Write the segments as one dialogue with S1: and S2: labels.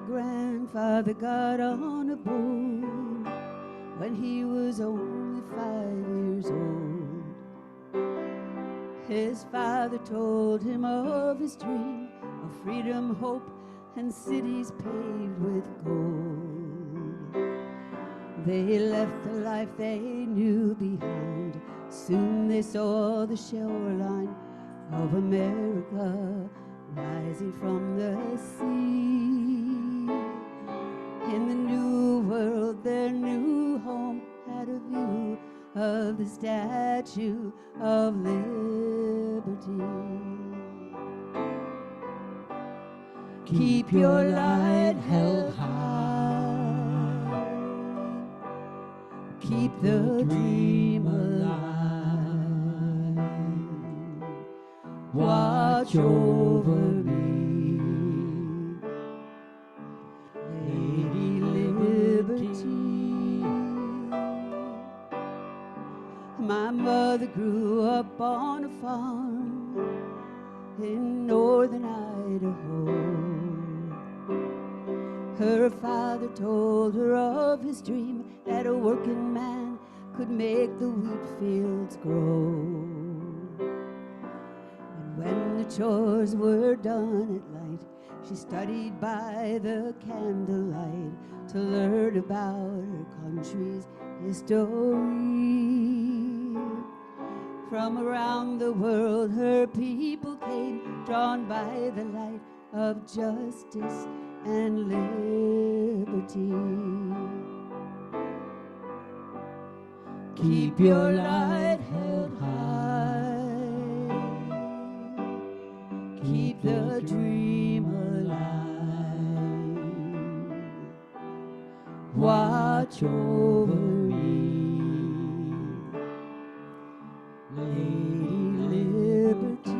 S1: grandfather got on a boat when he was only 5 years old. His father told him of his dream of freedom, hope, and cities paved with gold. They left the life they knew behind. Soon they saw the shoreline of America rising from the sea. In the new world, their new home had a view of the Statue of Liberty. Keep your light held high. Keep the dream alive. Watch over me, Lady Liberty. My mother grew up on a farm in northern Idaho. Her father told her of his dream that a working man could make the wheat fields grow. And when the chores were done at night, she studied by the candlelight to learn about her country's history. From around the world her people came, drawn by the light of justice and liberty. Keep your light held high. Keep the dream alive. Watch over me, Lady Liberty.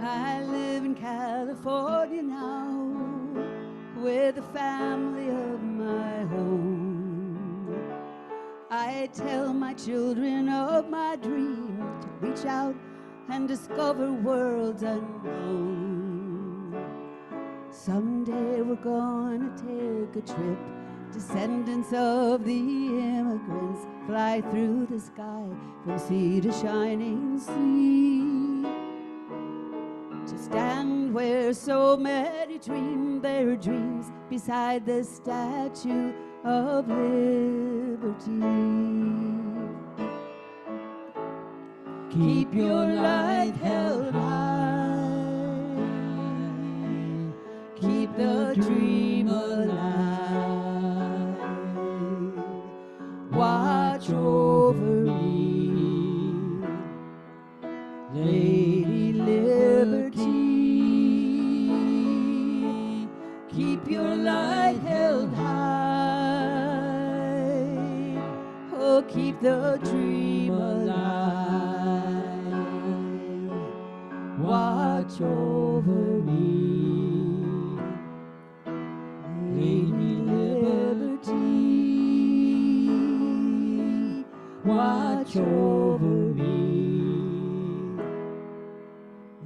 S1: I live in California now with a family of my own. I tell my children of my dream to reach out and discover worlds unknown. Someday we're gonna take a trip. Descendants of the immigrants fly through the sky from sea to shining sea. To stand where so many dream their dreams beside the Statue of Liberty. Keep your light held high. Keep the dream alive. Watch over me, Lady Liberty. Keep your light held high. Oh, keep the dream alive. Watch over me, Lady Liberty. Watch over me,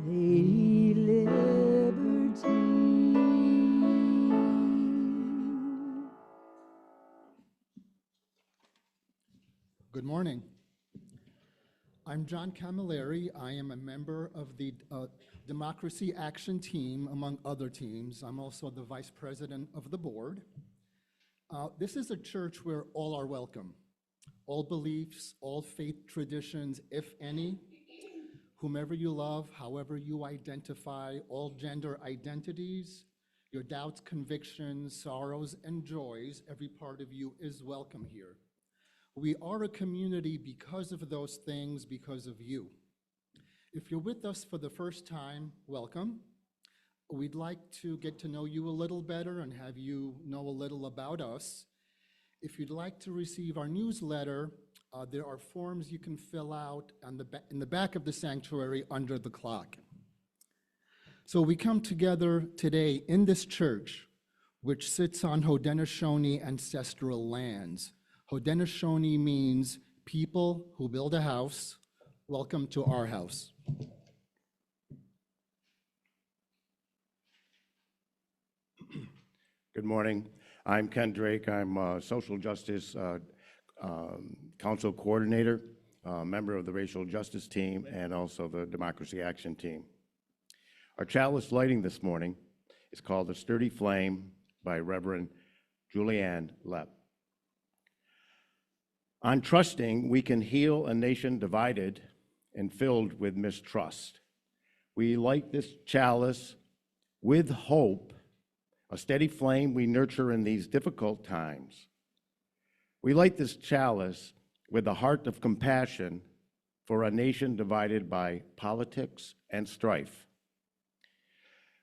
S1: Lady Liberty.
S2: Good morning. I'm John Camilleri. I am a member of the Democracy Action Team, among other teams. I'm also the vice president of the board. This is a church where all are welcome. All beliefs, all faith traditions, if any, whomever you love, however you identify, all gender identities, your doubts, convictions, sorrows, and joys, every part of you is welcome here. We are a community because of those things, because of you. If you're with us for the first time, welcome. We'd like to get to know you a little better and have you know a little about us. If you'd like to receive our newsletter, There are forms you can fill out in the back of the sanctuary under the clock. So we come together today in this church, which sits on Haudenosaunee ancestral lands. Haudenosaunee means people who build a house. Welcome to our house.
S3: Good morning. I'm Ken Drake. I'm a social justice council coordinator, member of the racial justice team, and also the Democracy Action team. Our chalice lighting this morning is called The Sturdy Flame by Reverend Julianne Lepp. On trusting, we can heal a nation divided and filled with mistrust. We light this chalice with hope, a steady flame we nurture in these difficult times. We light this chalice with a heart of compassion for a nation divided by politics and strife.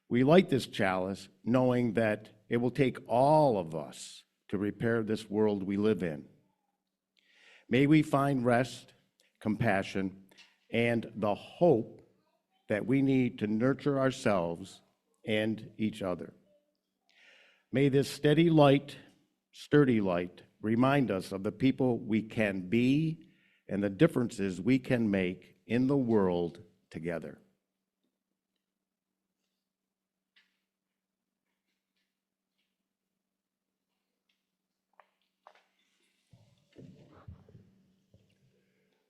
S3: We light this chalice knowing that it will take all of us to repair this world we live in. May we find rest, compassion, and the hope that we need to nurture ourselves and each other. May this steady light, sturdy light, remind us of the people we can be and the differences we can make in the world together.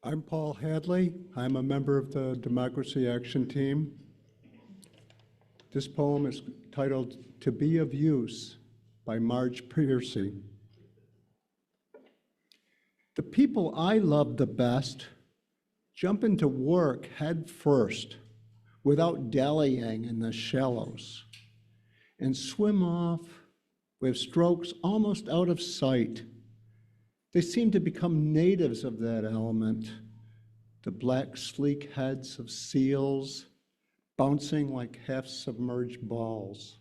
S4: I'm Paul Hadley. I'm a member of the Democracy Action team. This poem is titled To Be of Use by Marge Piercy. The people I love the best jump into work head first without dallying in the shallows and swim off with strokes almost out of sight. They seem to become natives of that element, the black, sleek heads of seals bouncing like half-submerged balls.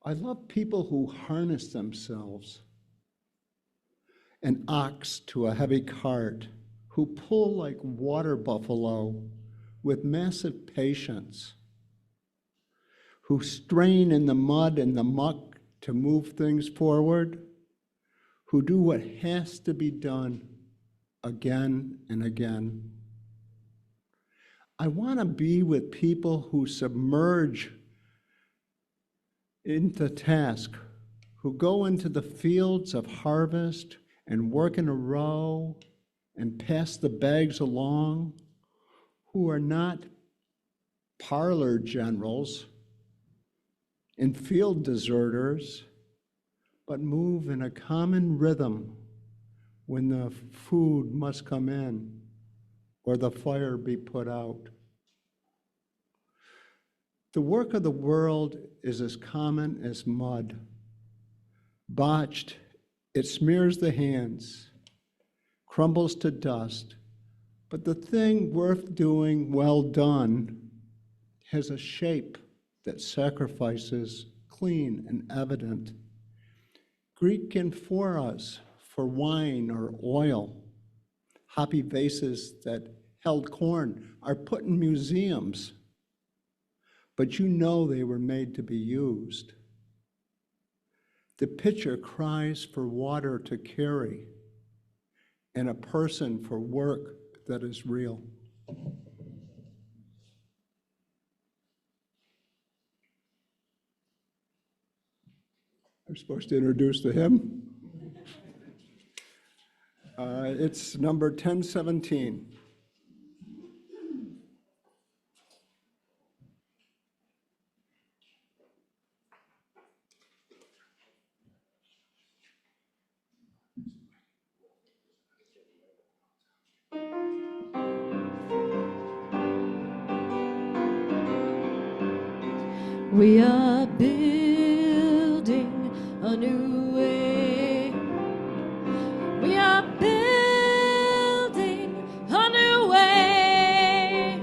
S4: I love people who harness themselves, an ox to a heavy cart, who pull like water buffalo with massive patience, who strain in the mud and the muck to move things forward, who do what has to be done again and again. I want to be with people who submerge into task, who go into the fields of harvest and work in a row and pass the bags along, who are not parlor generals and field deserters, but move in a common rhythm when the food must come in or the fire be put out. The work of the world is as common as mud. Botched, it smears the hands, crumbles to dust, but the thing worth doing well done has a shape that sacrifices clean and evident. Greek amphoras for wine or oil, hoppy vases that held corn are put in museums, but you know they were made to be used. The pitcher cries for water to carry and a person for work that is real. I'm supposed to introduce the hymn. It's number 1017.
S1: We are building a new way. We are building a new way.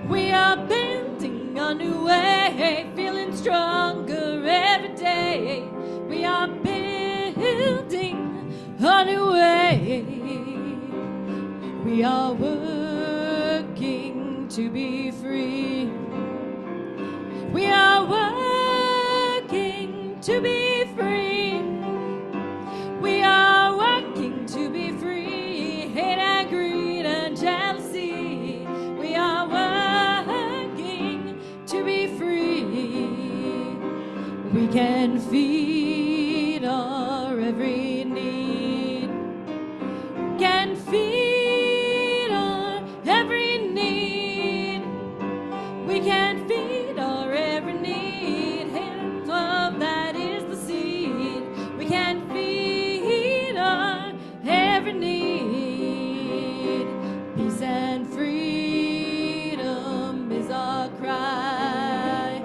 S1: We are building a new way, feeling stronger every day. We are building a new way.
S5: way. We are working to be free. We are working to be free. We are working to be free. Hate and greed and jealousy. We are working to be free. We can feed our every need. Can feed our every need. We can feed our every need. Hate and love, that is the seed. We can feed our every need. Peace and freedom is our cry.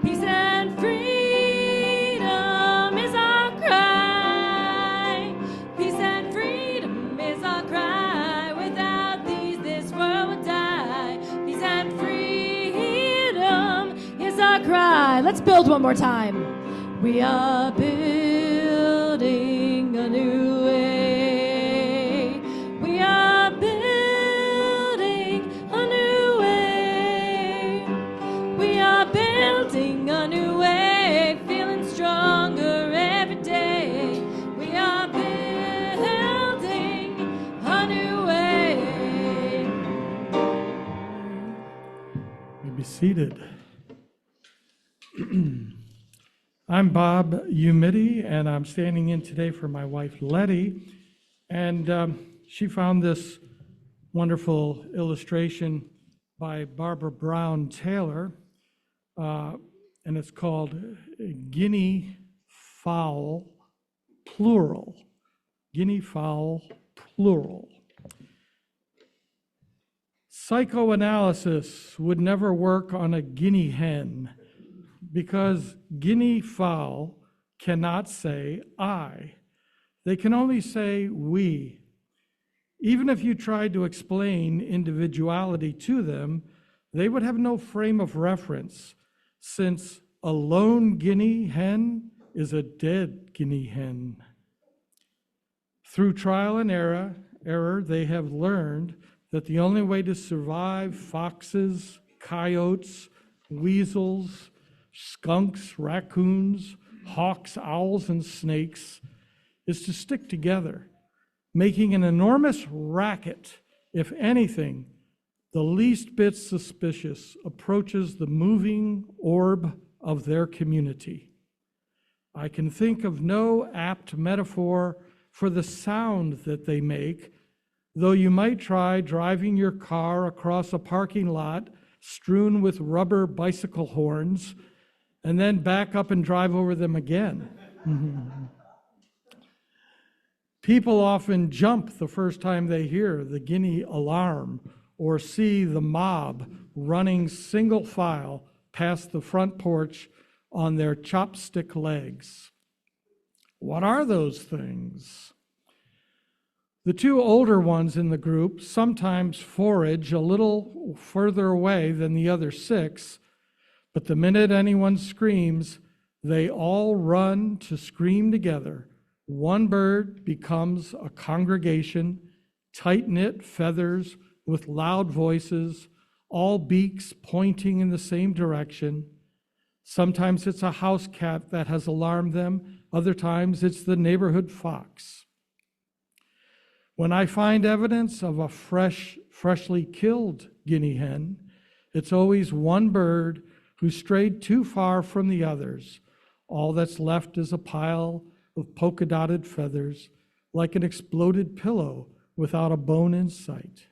S5: Peace and freedom is our cry. Peace and freedom is our cry. Without these, this world would die. Peace and freedom is our cry. Let's build one more time. We are building a new way. We are building a new way. We are building a new way. Feeling stronger every day. We are building a new way.
S6: You may be seated. I'm Bob Umidi, and I'm standing in today for my wife Letty. And she found this wonderful illustration by Barbara Brown Taylor, and it's called Guinea Fowl, plural. Guinea fowl, plural. Psychoanalysis would never work on a guinea hen, because guinea fowl cannot say I. They can only say we. Even if you tried to explain individuality to them, they would have no frame of reference, since a lone guinea hen is a dead guinea hen. Through trial and error, they have learned that the only way to survive foxes, coyotes, weasels, skunks, raccoons, hawks, owls, and snakes is to stick together, making an enormous racket. If anything, the least bit suspicious approaches the moving orb of their community. I can think of no apt metaphor for the sound that they make, though you might try driving your car across a parking lot strewn with rubber bicycle horns, and then back up and drive over them again. People often jump the first time they hear the guinea alarm or see the mob running single file past the front porch on their chopstick legs. What are those things? The two older ones in the group sometimes forage a little further away than the other six, but the minute anyone screams, they all run to scream together. One bird becomes a congregation, tight-knit feathers with loud voices, all beaks pointing in the same direction. Sometimes it's a house cat that has alarmed them. Other times it's the neighborhood fox. When I find evidence of a freshly killed guinea hen, it's always one bird who strayed too far from the others. All that's left is a pile of polka-dotted feathers, like an exploded pillow without a bone in sight.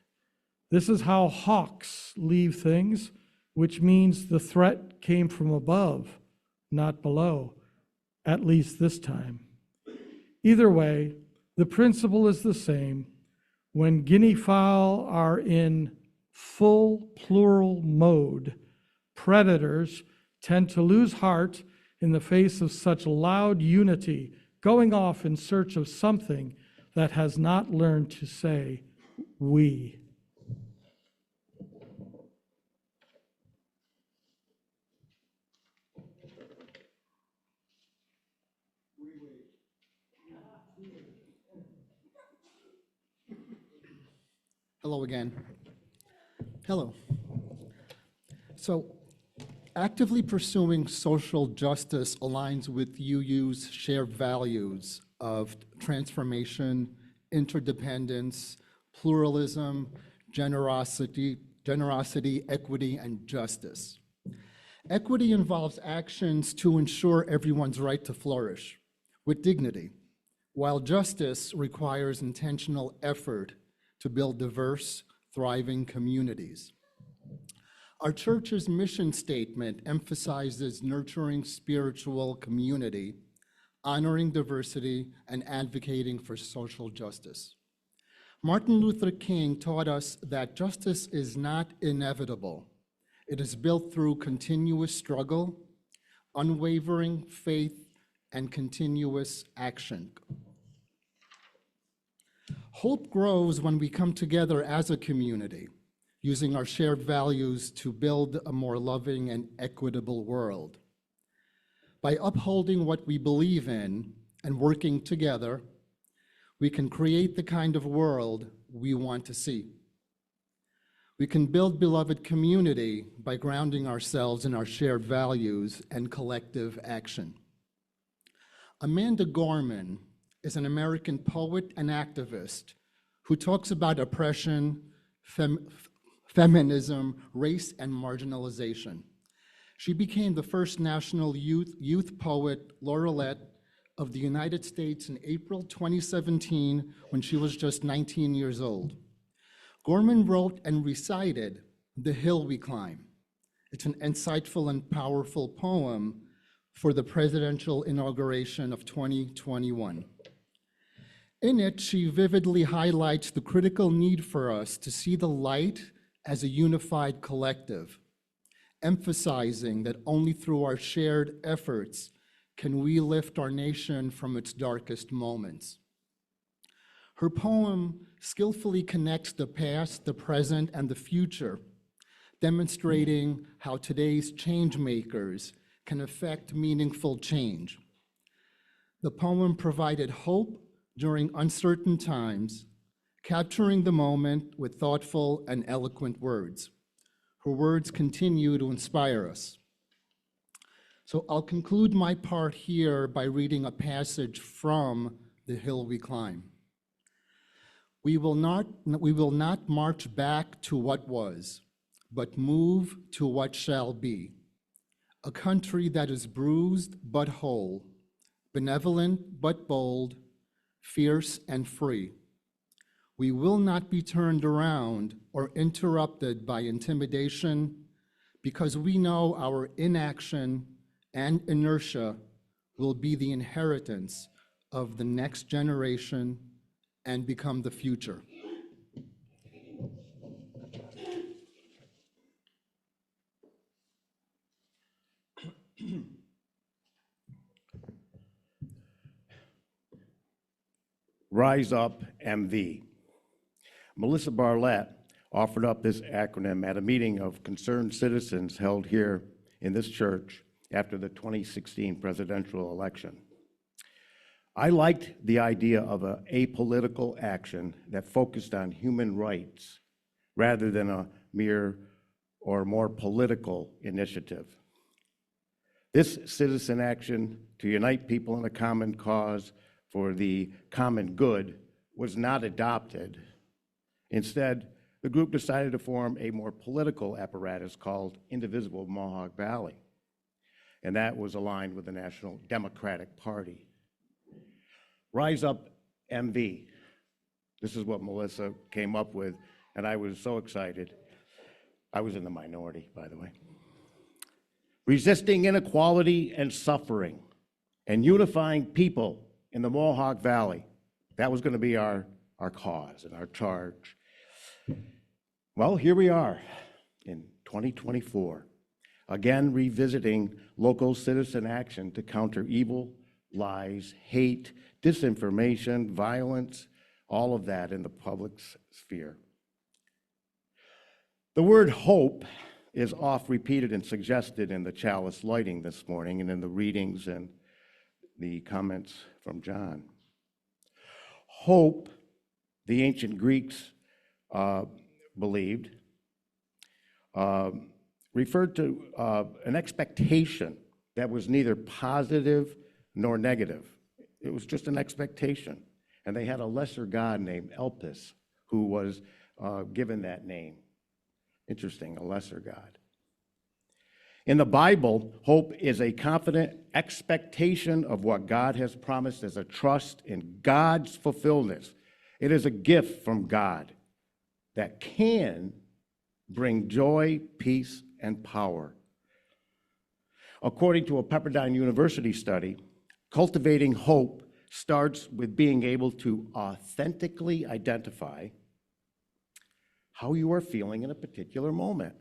S6: This is how hawks leave things, which means the threat came from above, not below, at least this time. Either way, the principle is the same. When guinea fowl are in full plural mode, predators tend to lose heart in the face of such loud unity, going off in search of something that has not learned to say we.
S2: Hello again. Hello. So, actively pursuing social justice aligns with UU's shared values of transformation, interdependence, pluralism, generosity, equity, and justice. Equity involves actions to ensure everyone's right to flourish with dignity, while justice requires intentional effort to build diverse, thriving communities. Our church's mission statement emphasizes nurturing spiritual community, honoring diversity, and advocating for social justice. Martin Luther King taught us that justice is not inevitable. It is built through continuous struggle, unwavering faith, and continuous action. Hope grows when we come together as a community, using our shared values to build a more loving and equitable world. By upholding what we believe in and working together, we can create the kind of world we want to see. We can build beloved community by grounding ourselves in our shared values and collective action. Amanda Gorman is an American poet and activist who talks about oppression, feminism, race, and marginalization. She became the first national youth poet laureate of the United States in April 2017 when she was just 19 years old. Gorman wrote and recited The Hill We Climb. It's an insightful and powerful poem for the presidential inauguration of 2021. In it, she vividly highlights the critical need for us to see the light as a unified collective, emphasizing that only through our shared efforts can we lift our nation from its darkest moments. Her poem skillfully connects the past, the present, and the future, demonstrating how today's change makers can effect meaningful change. The poem provided hope during uncertain times, capturing the moment with thoughtful and eloquent words. Her words continue to inspire us. So I'll conclude my part here by reading a passage from The Hill We Climb. We will not march back to what was, but move to what shall be. A country that is bruised but whole, benevolent but bold, fierce and free. We will not be turned around or interrupted by intimidation because we know our inaction and inertia will be the inheritance of the next generation and become the future.
S3: Rise Up MV. Melissa Barlett offered up this acronym at a meeting of concerned citizens held here in this church after the 2016 presidential election. I liked the idea of an apolitical action that focused on human rights rather than a mere or more political initiative. This citizen action to unite people in a common cause for the common good was not adopted. Instead, the group decided to form a more political apparatus called Indivisible Mohawk Valley, and that was aligned with the National Democratic Party. Rise Up MV. This is what Melissa came up with, and I was so excited. I was in the minority, by the way. Resisting inequality and suffering and unifying people in the Mohawk Valley. That was going to be our cause and our charge. Well, here we are in 2024, again revisiting local citizen action to counter evil, lies, hate, disinformation, violence, all of that in the public sphere. The word hope is oft repeated and suggested in the chalice lighting this morning and in the readings and the comments from John. Hope, the ancient Greeks believed, referred to an expectation that was neither positive nor negative. It was just an expectation. And they had a lesser god named Elpis who was given that name. Interesting, a lesser god. In the Bible, hope is a confident expectation of what God has promised as a trust in God's fulfillment. It is a gift from God that can bring joy, peace, and power. According to a Pepperdine University study, cultivating hope starts with being able to authentically identify how you are feeling in a particular moment.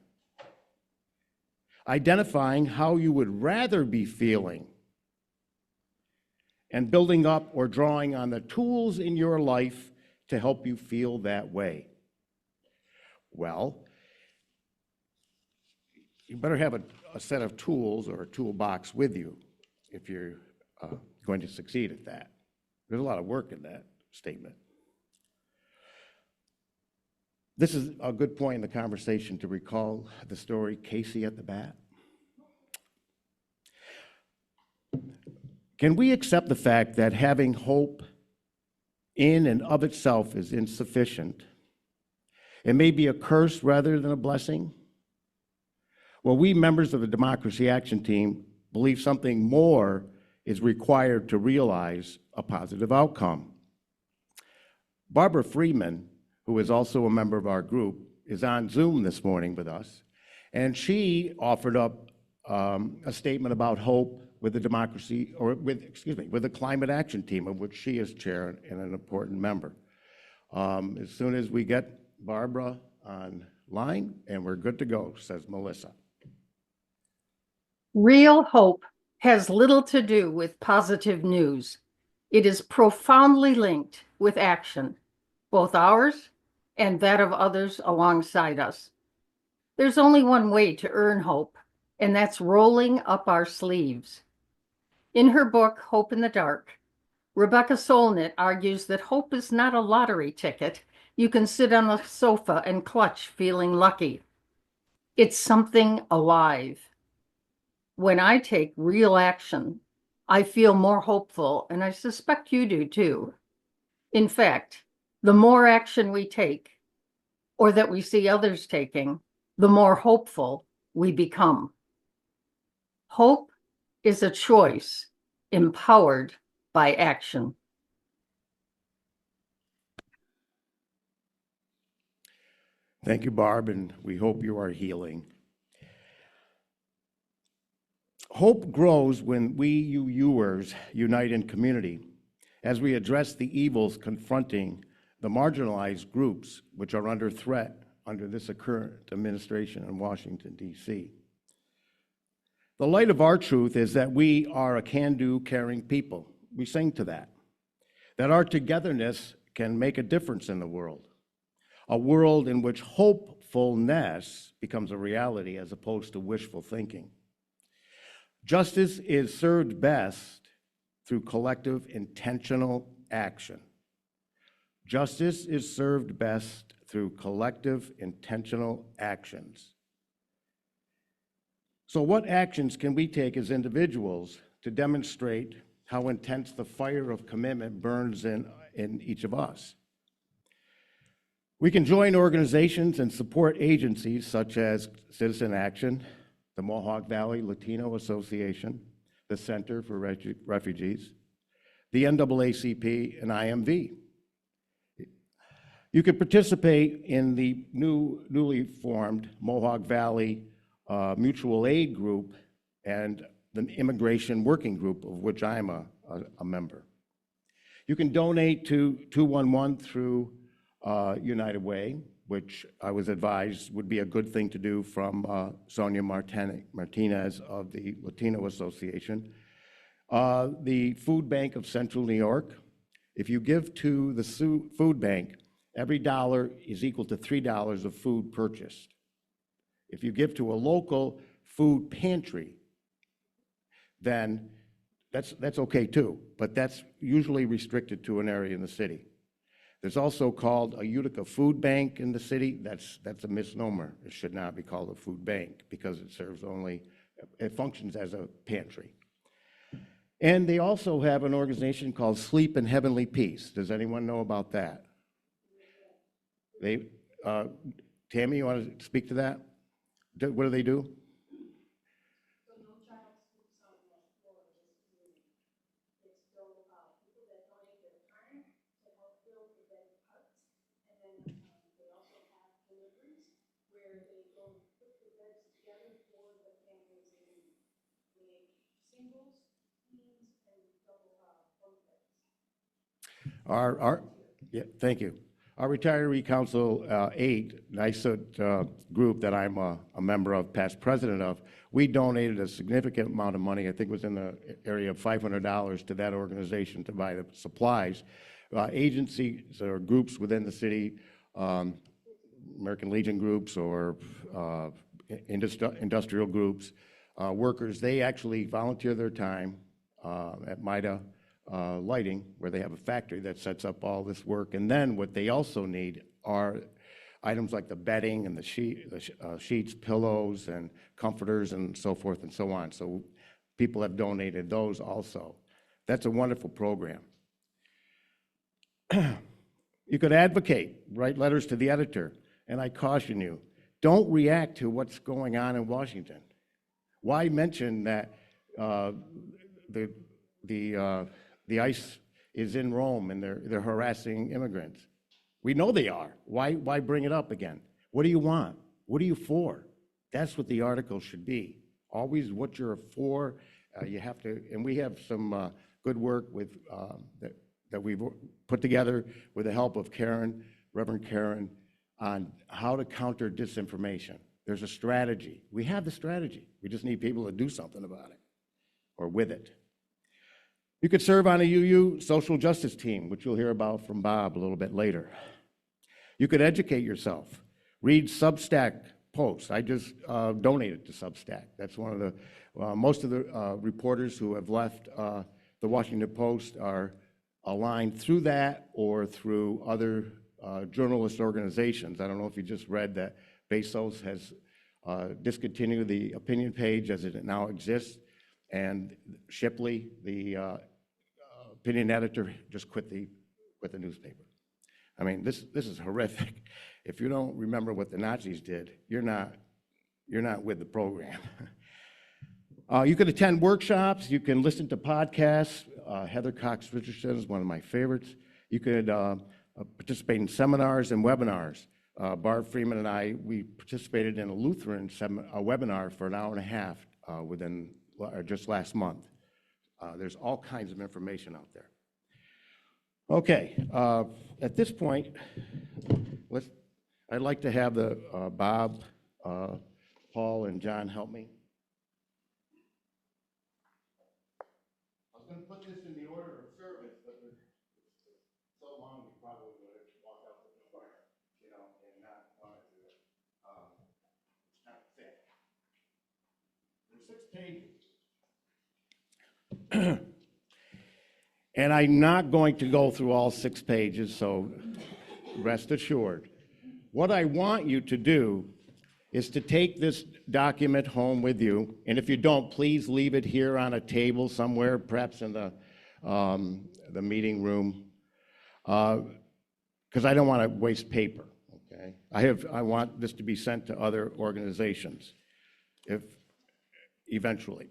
S3: Identifying how you would rather be feeling, and building up or drawing on the tools in your life to help you feel that way. Well, you better have a set of tools or a toolbox with you if you're going to succeed at that. There's a lot of work in that statement. This is a good point in the conversation to recall the story Casey at the Bat. Can we accept the fact that having hope in and of itself is insufficient? It may be a curse rather than a blessing. Well, we members of the Democracy Action Team believe something more is required to realize a positive outcome. Barbara Freeman, who is also a member of our group, is on Zoom this morning with us, and she offered up a statement about hope with the with the Climate Action Team, of which she is chair and an important member. As soon as we get Barbara online, and we're good to go, says Melissa.
S7: Real hope has little to do with positive news. It is profoundly linked with action, both ours and that of others alongside us. There's only one way to earn hope, and that's rolling up our sleeves. In her book, Hope in the Dark, Rebecca Solnit argues that hope is not a lottery ticket you can sit on a sofa and clutch feeling lucky. It's something alive. When I take real action, I feel more hopeful, and I suspect you do too. In fact, the more action we take, or that we see others taking, the more hopeful we become. Hope is a choice empowered by action.
S3: Thank you, Barb, and we hope you are healing. Hope grows when we, you-ers, unite in community as we address the evils confronting the marginalized groups which are under threat under this current administration in Washington, D.C. The light of our truth is that we are a can-do, caring people. We sing to that our togetherness can make a difference in the world, a world in which hopefulness becomes a reality as opposed to wishful thinking. Justice is served best through collective intentional action. Justice is served best through collective intentional actions. So what actions can we take as individuals to demonstrate how intense the fire of commitment burns in each of us? We can join organizations and support agencies such as Citizen Action, the Mohawk Valley Latino Association, the Center for Refugees, the NAACP, and IMV. You could participate in the newly formed Mohawk Valley Mutual Aid Group and the Immigration Working Group, of which I'm a member. You can donate to 211 through United Way, which I was advised would be a good thing to do from Sonia Martinez of the Latino Association. The Food Bank of Central New York. If you give to the food bank, every dollar is equal to $3 of food purchased. If you give to a local food pantry, then that's okay too, but that's usually restricted to an area in the city. There's also called a Utica Food Bank in the city. That's a misnomer. It should not be called a food bank because it serves only, it functions as a pantry. And they also have an organization called Sleep in Heavenly Peace. Does anyone know about that? They, Tammy, you want to speak to that? What do they do? Yeah, thank you. Our Retiree Council 8, NYSUT group that I'm a member of, past president of, we donated a significant amount of money, I think it was in the area of $500 to that organization to buy the supplies. Agencies or groups within the city, American Legion groups or industrial groups, workers, they actually volunteer their time at MIDA Lighting, where they have a factory that sets up all this work. And then what they also need are items like the bedding and the sheets, pillows, and comforters, and so forth and so on. So people have donated those also. That's a wonderful program. You could advocate, write letters to the editor, and I caution you, don't react to what's going on in Washington. Why mention that the ICE is in Rome and they're harassing immigrants? We know they are. Why bring it up again? What do you want? What are you for? That's what the article should be. Always what you're for. You have to, and we have some good work with that we've put together with the help of Karen, Reverend Karen, on how to counter disinformation. There's a strategy. We have the strategy. We just need people to do something about it or with it. You could serve on a UU social justice team, which you'll hear about from Bob a little bit later. You could educate yourself. Read Substack posts. I just donated to Substack. That's one of the, most of the reporters who have left the Washington Post are aligned through that or through other journalist organizations. I don't know if you just read that Bezos has discontinued the opinion page as it now exists, and Shipley, the opinion editor, just quit the newspaper. I mean, this is horrific. If you don't remember what the Nazis did, you're not with the program. You could attend workshops. You can listen to podcasts. Heather Cox Richardson is one of my favorites. You could participate in seminars and webinars. Barb Freeman and I, we participated in a Lutheran webinar for an hour and a half just last month. There's all kinds of information out there. Okay, at this point, I'd like to have the Bob, Paul, and John help me. I was going to put this in the order of service, but it's so long we probably would have walked out the door, you know, and not want to do it. It's not thick. There's 6 pages. And I'm not going to go through all 6 pages, so rest assured. What I want you to do is to take this document home with you, and if you don't, please leave it here on a table somewhere, perhaps in the meeting room, because I don't want to waste paper, okay? I want this to be sent to other organizations, eventually.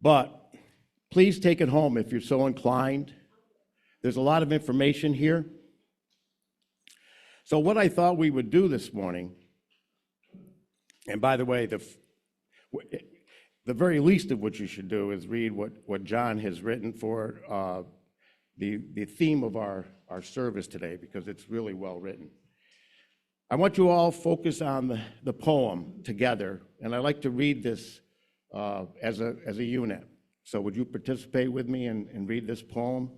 S3: But please take it home if you're so inclined. There's a lot of information here. So what I thought we would do this morning, and by the way, the very least of what you should do is read what John has written for the theme of our service today, because it's really well written. I want you all to focus on the poem together, and I'd like to read this as a unit. So would you participate with me and read this poem?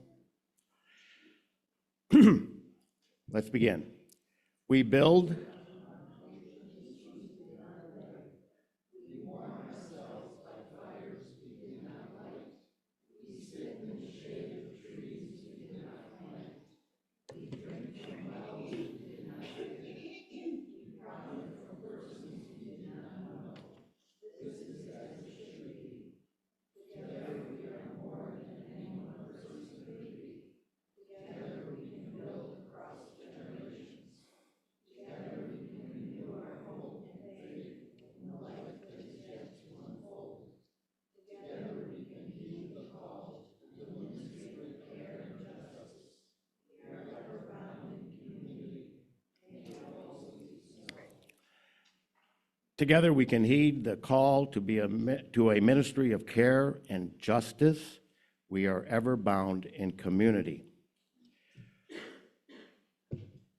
S3: Let's begin. We build. Together, we can heed the call to a ministry of care and justice. We are ever bound in community.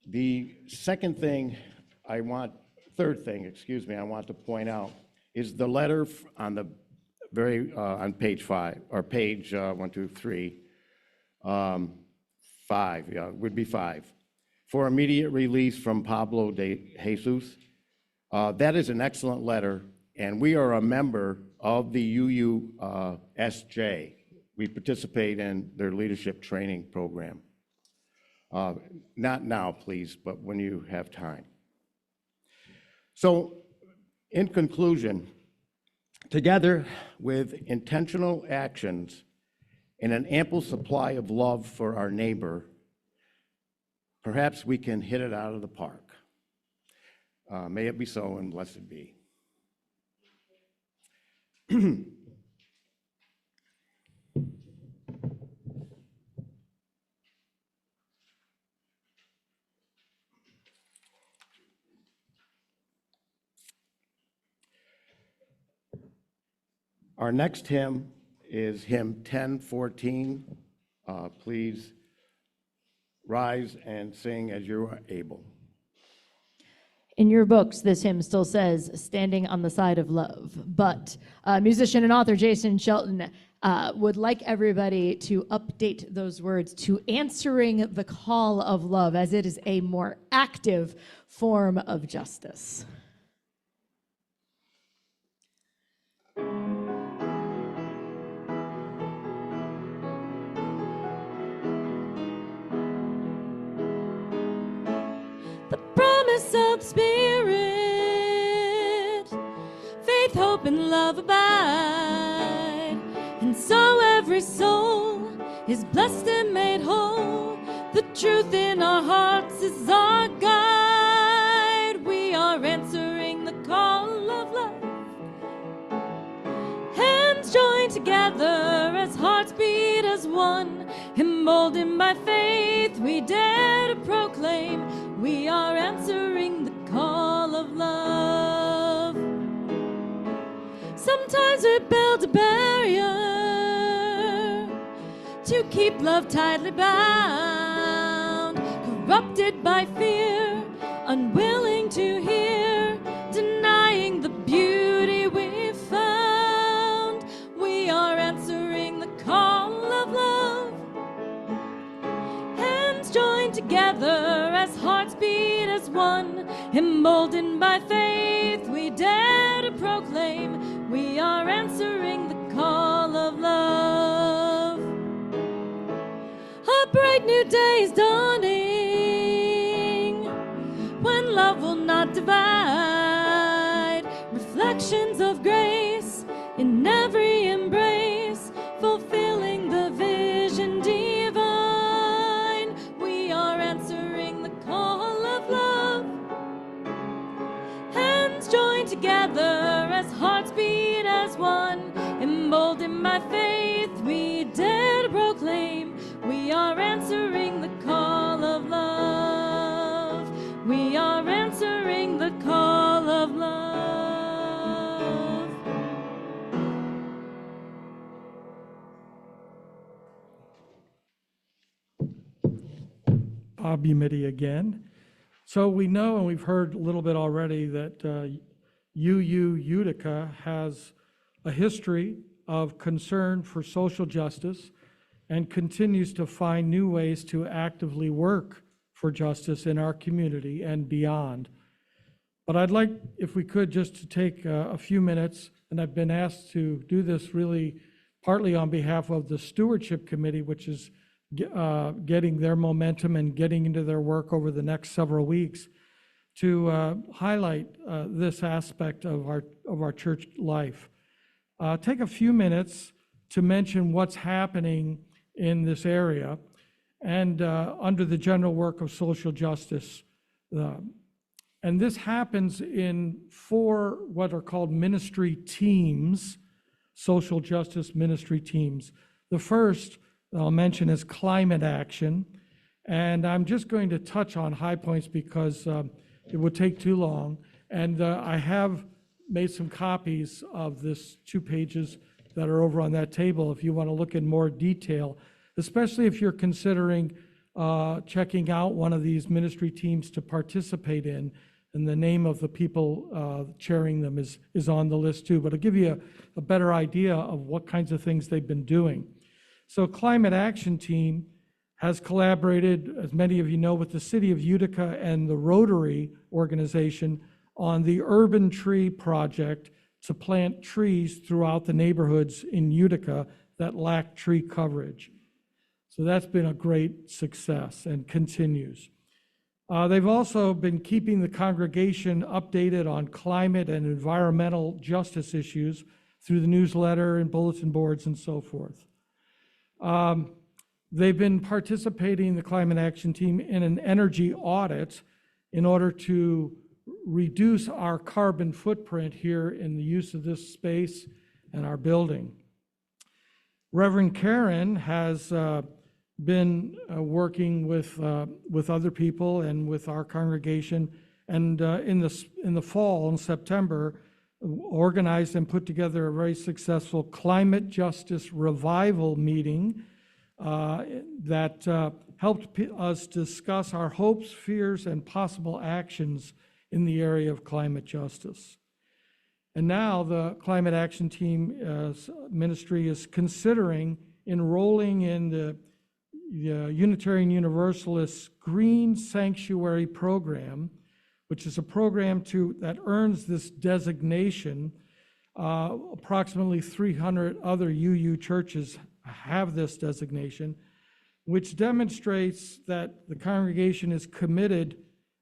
S3: The third thing I want to point out is the letter on the on page 5, or page 5, yeah, it would be 5, for immediate release from Pablo de Jesus. That is an excellent letter, and we are a member of the UUSJ. We participate in their leadership training program. Not now, please, but when you have time. So, in conclusion, together with intentional actions and an ample supply of love for our neighbor, perhaps we can hit it out of the park. May it be so, and blessed be. Our next hymn is hymn 1014. Please rise and sing as you are able.
S5: In your books, this hymn still says, "Standing on the Side of Love." But musician and author Jason Shelton would like everybody to update those words to "Answering the Call of Love," as it is a more active form of justice. The promise of the Spirit, faith, hope, and love abide. And so every soul is blessed and made whole. The truth in our hearts is our guide. We are answering the call of love. Hands joined together as hearts beat as one. Emboldened by faith, we dare to proclaim we are answering the call of love. Sometimes we build a barrier to keep love tightly bound, corrupted by fear, unwilling to hear, denying the beauty we found. We are answering the call of love. Hands joined together as hearts beat as one. Emboldened by faith, we dare to proclaim we are answering the call of love. A bright new day is dawning, when love will not divide. Reflections of grace in every embrace, fulfilling the vision divine. We are answering the call of love. Hands joined together as hearts beat as one. Emboldened by faith, we dare to proclaim we are answering the call of love. We are answering the call of love.
S6: Bob Umidi again. So we know, and we've heard a little bit already, that UU Utica has a history of concern for social justice and continues to find new ways to actively work for justice in our community and beyond. But I'd like, if we could, just to take a few minutes, and I've been asked to do this really partly on behalf of the Stewardship Committee, which is getting their momentum and getting into their work over the next several weeks, to highlight this aspect of our church life. Take a few minutes to mention what's happening in this area and under the general work of social justice. And this happens in 4 what are called ministry teams, social justice ministry teams. The first I'll mention is climate action. And I'm just going to touch on high points because it would take too long. And I have made some copies of this 2 pages that are over on that table if you want to look in more detail, especially if you're considering checking out one of these ministry teams to participate in. And the name of the people chairing them is on the list too, but it'll give you a better idea of what kinds of things they've been doing. So Climate Action Team has collaborated, as many of you know, with the City of Utica and the Rotary organization on the Urban Tree Project to plant trees throughout the neighborhoods in Utica that lack tree coverage. So that's been a great success and continues. They've also been keeping the congregation updated on climate and environmental justice issues through the newsletter and bulletin boards and so forth. They've been participating, the Climate Action Team, in an energy audit in order to reduce our carbon footprint here in the use of this space and our building. Reverend Karen has been working with other people and with our congregation, and in the fall, in September, organized and put together a very successful climate justice revival meeting that helped us discuss our hopes, fears, and possible actions in the area of climate justice. And now the Climate Action Team ministry is considering enrolling in the Unitarian Universalist Green Sanctuary Program, which is a program that earns this designation. Approximately 300 other UU churches have this designation, which demonstrates that the congregation is committed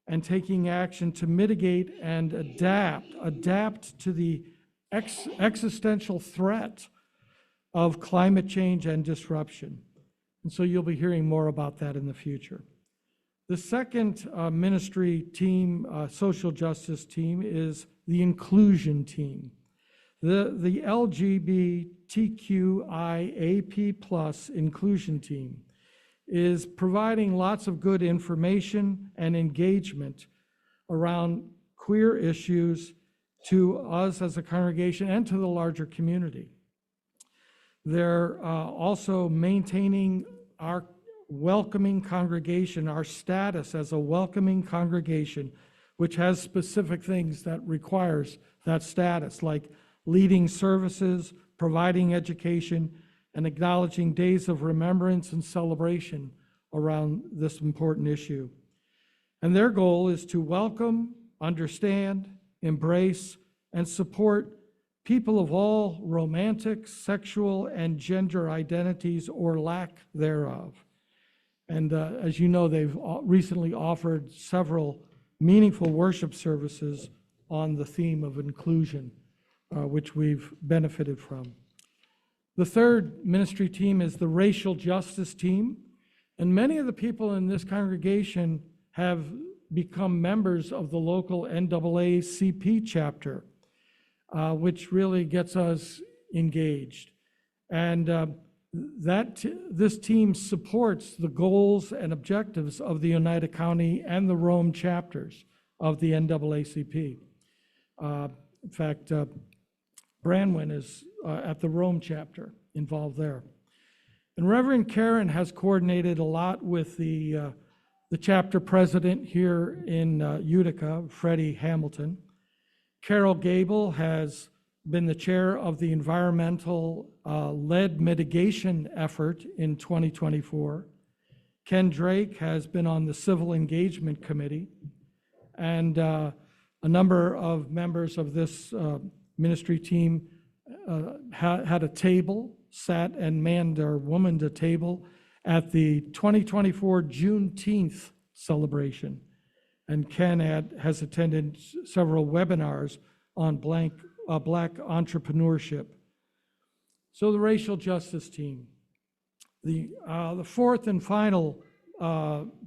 S6: and taking action to mitigate and adapt to the existential threat of climate change and disruption. And so you'll be hearing more about that in the future. The second ministry team, social justice team, is the inclusion team. The LGBTQIAP+ inclusion team is providing lots of good information and engagement around queer issues to us as a congregation and to the larger community. They're also maintaining our welcoming congregation, our status as a welcoming congregation, which has specific things that requires that status, like leading services, providing education, and acknowledging days of remembrance and celebration around this important issue. And their goal is to welcome, understand, embrace, and support people of all romantic, sexual, and gender identities or lack thereof. And as you know, they've recently offered several meaningful worship services on the theme of inclusion, which we've benefited from. The third ministry team is the racial justice team. And many of the people in this congregation have become members of the local NAACP chapter, which really gets us engaged. And this team supports the goals and objectives of the Oneida County and the Rome chapters of the NAACP. In fact, Branwyn is at the Rome chapter involved there. And Reverend Karen has coordinated a lot with the chapter president here in Utica, Freddie Hamilton. Carol Gable has been the chair of the environmental lead mitigation effort in 2024. Ken Drake has been on the Civil Engagement Committee. And a number of members of this ministry team had a table, sat and manned or womaned a table at the 2024 Juneteenth celebration. And Ken has attended several webinars on Black entrepreneurship. So the racial justice team. The fourth and final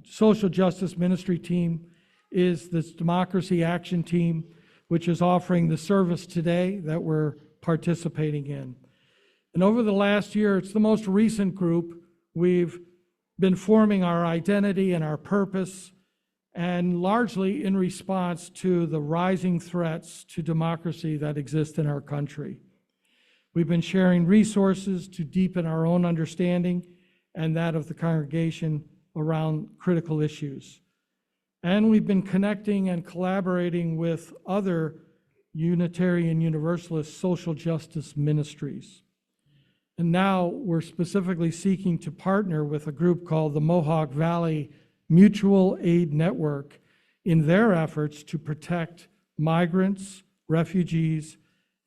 S6: social justice ministry team is this Democracy Action Team, which is offering the service today that we're participating in. And over the last year, it's the most recent group, we've been forming our identity and our purpose and largely in response to the rising threats to democracy that exist in our country. We've been sharing resources to deepen our own understanding and that of the congregation around critical issues. And we've been connecting and collaborating with other Unitarian Universalist social justice ministries. And now we're specifically seeking to partner with a group called the Mohawk Valley Mutual Aid Network in their efforts to protect migrants, refugees,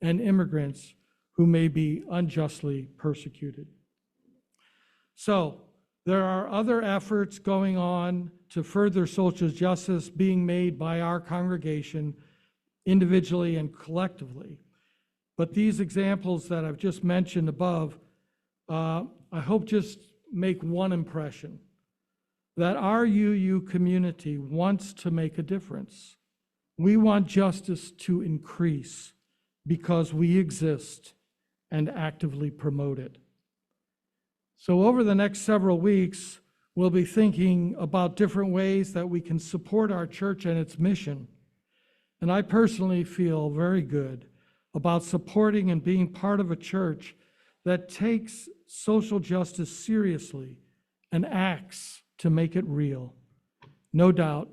S6: and immigrants who may be unjustly persecuted. So there are other efforts going on to further social justice being made by our congregation individually and collectively. But these examples that I've just mentioned above, I hope just make one impression, that our UU community wants to make a difference. We want justice to increase because we exist and actively promote it. So over the next several weeks, we'll be thinking about different ways that we can support our church and its mission. And I personally feel very good about supporting and being part of a church that takes social justice seriously and acts to make it real. No doubt,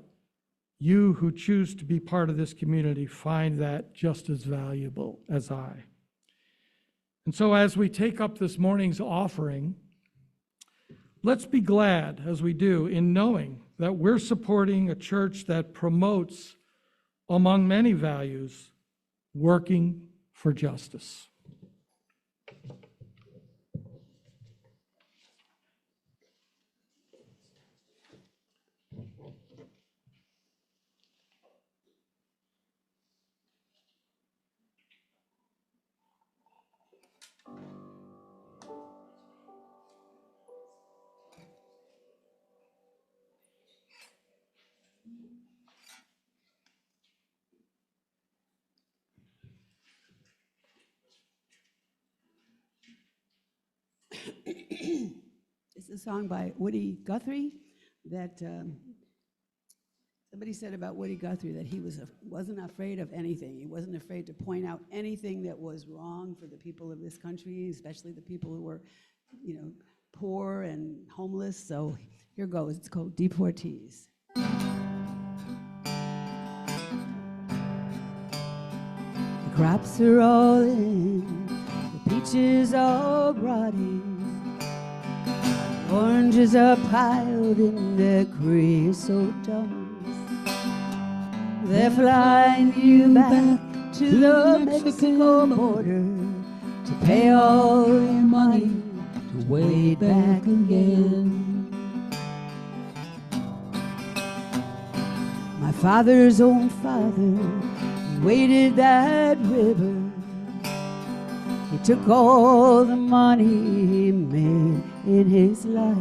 S6: you who choose to be part of this community find that just as valuable as I. And so as we take up this morning's offering, let's be glad, as we do, in knowing that we're supporting a church that promotes, among many values, working for justice.
S1: It's a song by Woody Guthrie that somebody said about Woody Guthrie that he wasn't afraid of anything. He wasn't afraid to point out anything that was wrong for the people of this country, especially the people who were, poor and homeless. So here goes. It's called Deportees. The crops are all in, the peaches all brought in. Oranges are piled in their creosote domes. They're flying you back to the Mexico border to pay all your money to way back again. My father's own father waded that river. He took all the money he made in his life.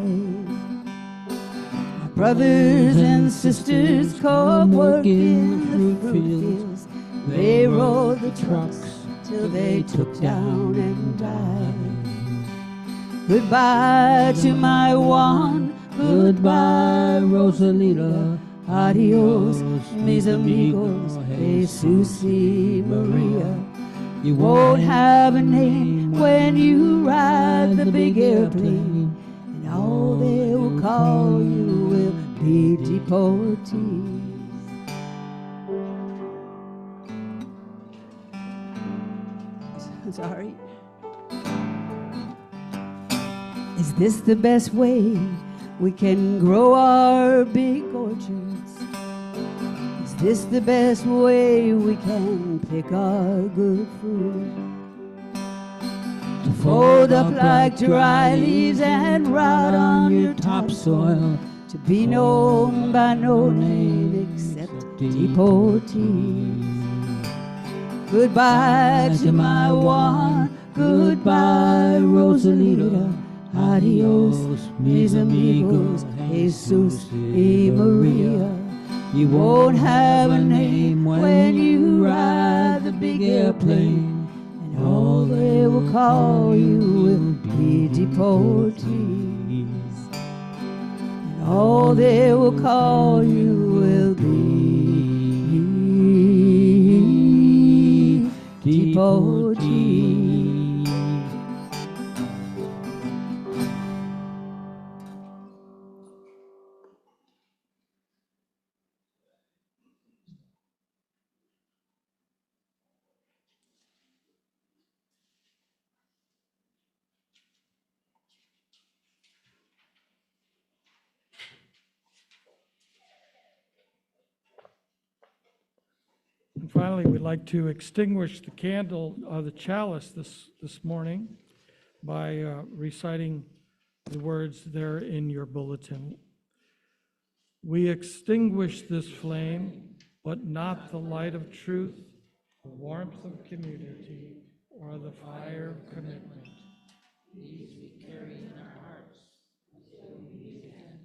S1: My brothers and sisters come work in the fruit fields. They rode the trucks till they took down and died. Goodbye to my Juan, goodbye Rosalita. Adios, mis amigos, Jesus y Maria. You won't have a name when you ride the big airplane, and all they will call you will be deportees. Sorry. Is this the best way we can grow our big orchards? Is this the best way we can pick our good food? To fold up like dry leaves and rot on your topsoil, to be known by no name except deportees. Goodbye to my Juan, goodbye Rosalita. Adios, mis amigos, Jesus y Maria. You won't have a name when you ride the big airplane, and all they will call you will be deportees. And all they will call you will people tea.
S6: And finally, we'd like to extinguish the candle, the chalice this morning by reciting the words there in your bulletin. We extinguish this flame, but not the light of truth, the warmth of community, or the fire of commitment. These we carry in our hearts until we meet again.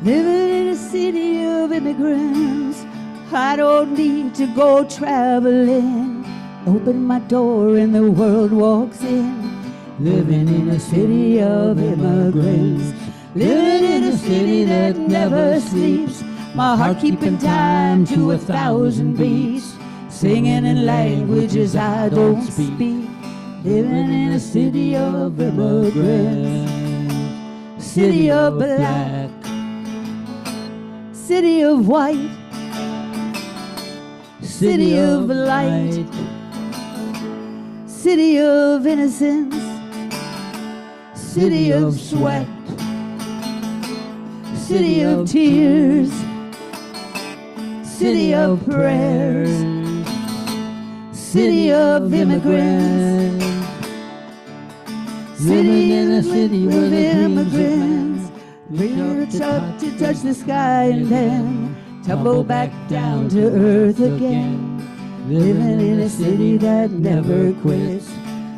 S1: Living in a city of immigrants, I don't need to go traveling. Open my door and the world walks in. Living in a city of immigrants, living in a city that never sleeps. My heart keeping time to 1,000 beats, singing in languages I don't speak. Living in a city of immigrants, city of black, city of white, city of light, city of innocence, city of sweat, city of tears, city of prayers, city of immigrants, city in a city with immigrants. Reach up to touch the sky and then tumble back down to earth again. Living in a city that never quits.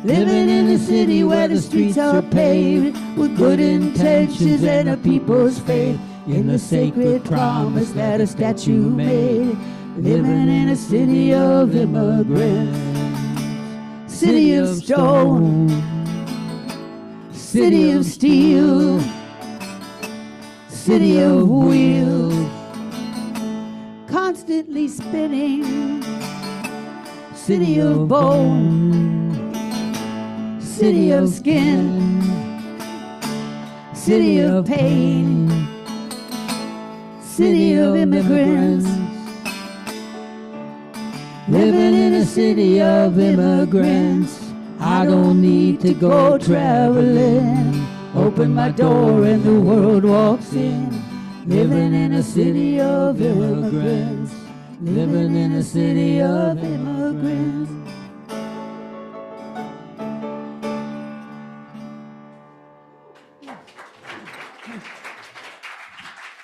S1: Living in a city where the streets are paved with good intentions and a people's faith in the sacred promise that a statue made. Living in a city of immigrants, city of stone, city of steel, city of wheels, constantly spinning, city of bone, city of skin, city of pain, city of immigrants. Living in a city of immigrants, I don't need to go traveling. Open my door and the world walks in. Living in a city of immigrants, living in a city of immigrants.